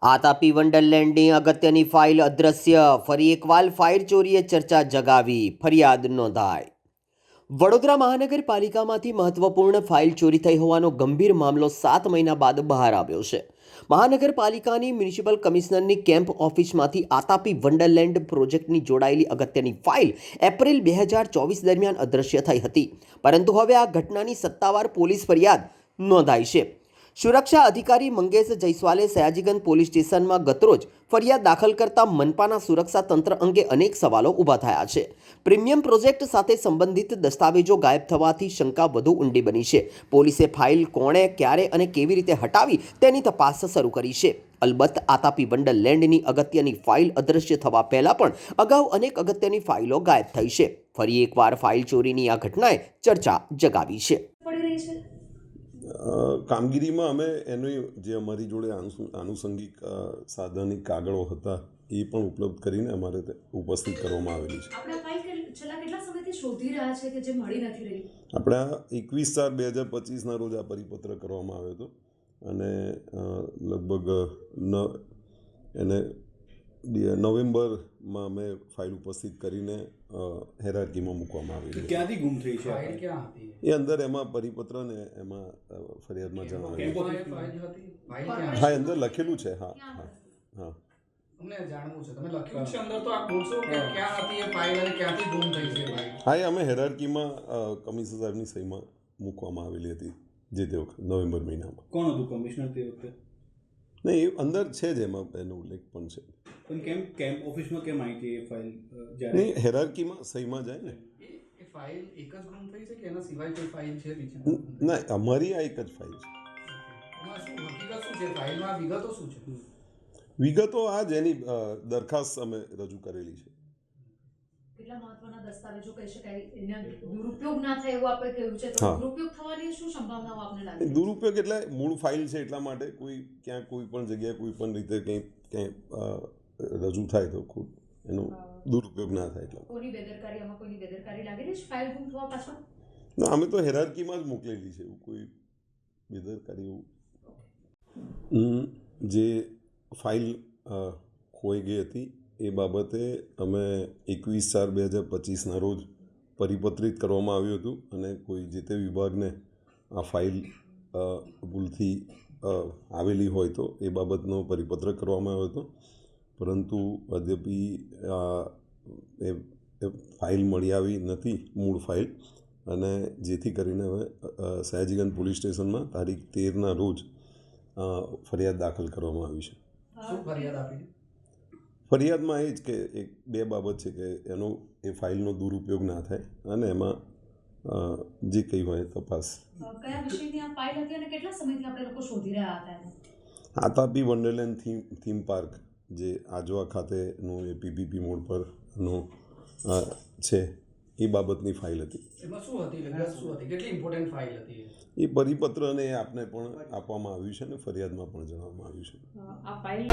આ તાપી વંડરલેન્ડની અગત્યની ફાઇલ અદ્રશ્ય, ફરી એકવાર ફાઇલ ચોરીએ ચર્ચા જગાવી, ફરિયાદ નોંધાઈ. વડોદરા મહાનગરપાલિકામાંથી મહત્વપૂર્ણ ફાઇલ ચોરી થઈ હોવાનો ગંભીર મામલો 7 મહિના બાદ બહાર આવ્યો છે. મહાનગરપાલિકાની મ્યુનિસિપલ કમિશનરની કેમ્પ ઓફિસમાંથી આ તાપી વંડરલેન્ડ પ્રોજેક્ટની જોડાયેલી અગત્યની ફાઇલ એપ્રિલ 2024 દરમિયાન અદ્રશ્ય થઈ હતી, પરંતુ હવે આ ઘટનાની સત્તાવાર પોલીસ ફરિયાદ નોંધાઈ છે. સુરક્ષા અધિકારી મંગેશ જયસ્વાલે સયાજીગંજ પોલીસ સ્ટેશનમાં ગતરોજ ફરિયાદ દાખલ કરતા મનપાના સુરક્ષા તંત્ર અંગે અનેક સવાલો ઊભા થયા છે. પ્રીમિયમ પ્રોજેક્ટ સાથે સંબંધિત દસ્તાવેજો ગાયબ થવાથી શંકા વધુ ઊંડી બની છે. પોલીસે ફાઇલ કોણે, ક્યારે અને કેવી રીતે હટાવી તેની તપાસ શરૂ કરી છે. અલબત્ત આ તાપી વંડરલેન્ડની અગત્યની ફાઇલ અદ્રશ્ય થવા પહેલાં પણ અગાઉ અનેક અગત્યની ફાઇલો ગાયબ થઈ છે. ફરી એકવાર ફાઇલ ચોરીની આ ઘટનાએ ચર્ચા જગાવી છે. કામગીરીમાં અમે એની જે અમારી જોડે આનુષંગિક સાધનિક કાગળો હતા એ પણ ઉપલબ્ધ કરીને અમારે ઉપસ્થિત કરવામાં આવેલી છે. આપણે 21/4/2025 રોજ આ પરિપત્ર કરવામાં આવ્યો હતો અને લગભગ એને નવેમ્બરમાં અમે ફાઇલ ઉપસ્થિત કરીને હેરાર્કીમાં મૂકવામાં આવી. ક્યાંથી ગુમ થઈ છે ફાઇલ? ક્યાં હતી એ અંદર એમાં પરિપત્ર ને એમાં ફરિયાદમાં જણાવ્યું. હા, અંદર લખેલું છે. હા હા હા અમને જાણવું છે, તમે લખ્યું છે અંદર, તો આપ બોલશો કે ક્યાં હતી એ ફાઇલ અને ક્યાંથી ગુમ થઈ છે ફાઇલ? હા, એ અમે હેરાર્કીમાં કમિશનર સાહેબની સહીમાં મૂકવામાં આવેલી હતી જે તે વખત નવેમ્બર મહિનામાં. કોણ હતું કમિશનર તે વખતે? નહીં, એ અંદર છે જ, એમાં એનો ઉલ્લેખ પણ છે. પણ કેમ્પ ઓફિસમાં કેમ આવી હતી એ ફાઇલ? નહીં, હેરાર્કીમાં સહીમાં જાય ને. એ ફાઇલ એક જ ગુમ થઈ છે કે એના સિવાય કોઈ ફાઇલ છે બીજી? ના, અમારી આ એક જ ફાઇલ છે. એમાં શું હકીકત શું છે? ફાઇલમાં વિગતો શું છે? વિગતો આ જ એની દરખાસ્ત અમે રજૂ કરેલી છે. કેટલા મહત્વના દસ્તાવેજો કહી શકાય એના દુરુપયોગ ના થાય એવું આપણે કહ્યું છે, તો દુરુપયોગ થવાની શું સંભાવનાઓ આપને લાગે છે? દુરુપયોગ એટલે મૂળ ફાઇલ છે એટલા માટે કોઈ ક્યાંક કોઈ પણ જગ્યાએ કોઈ પણ રીતે કંઈ રજૂ થાય તો ખૂબ એનો દુરુપયોગ ના થાય એટલા. કોની બેદરકારી, આમાં કોઈની બેદરકારી લાગેલી છે ફાઇલ ગુમ થવા પાછળ? ના, અમે તો હેરાર્કીમાં જ મોકલેલી છે, એવું કોઈ બેદરકારી એવું. જે ફાઇલ ખોઈ ગઈ હતી એ બાબતે અમે 21/4/2025 રોજ પરિપત્રિત કરવામાં આવ્યું હતું અને કોઈ જે તે વિભાગને આ ફાઇલ ભૂલથી આવેલી હોય તો એ બાબતનો પરિપત્ર કરવામાં આવ્યો હતો, પરંતુ અદ્યપી એ ફાઇલ મળી આવી નથી, મૂળ ફાઇલ, અને જેથી કરીને હવે સયાજીગંજ પોલીસ સ્ટેશનમાં તારીખ 13ના રોજ ફરિયાદ દાખલ કરવામાં આવી છે. શું ફરિયાદ આપી? ફરિયાદમાં એ જ કે બે બાબત છે કે એનો એ ફાઇલનો દુરુપયોગ ના થાય અને એમાં જે કંઈ હોય તપાસ. કયા વિષયની આ ફાઇલ હતી અને કેટલા સમયથી આપણે લોકો શોધી રહ્યા હતા? આ તાપી વંડરલેન્ડ થીમ પાર્ક જે આજવા ખાતેનું એ પીપીપી મોડ પરનો છે એ બાબતની ફાઇલ હતી. એમાં શું હતી? વિગત શું હતી? કેટલી ઇમ્પોર્ટન્ટ ફાઇલ હતી? એ પરિપત્ર અને આપને પણ આપવામાં આવ્યું છે અને ફરિયાદમાં પણ જણાવવામાં આવ્યું છે. આ ફાઇલ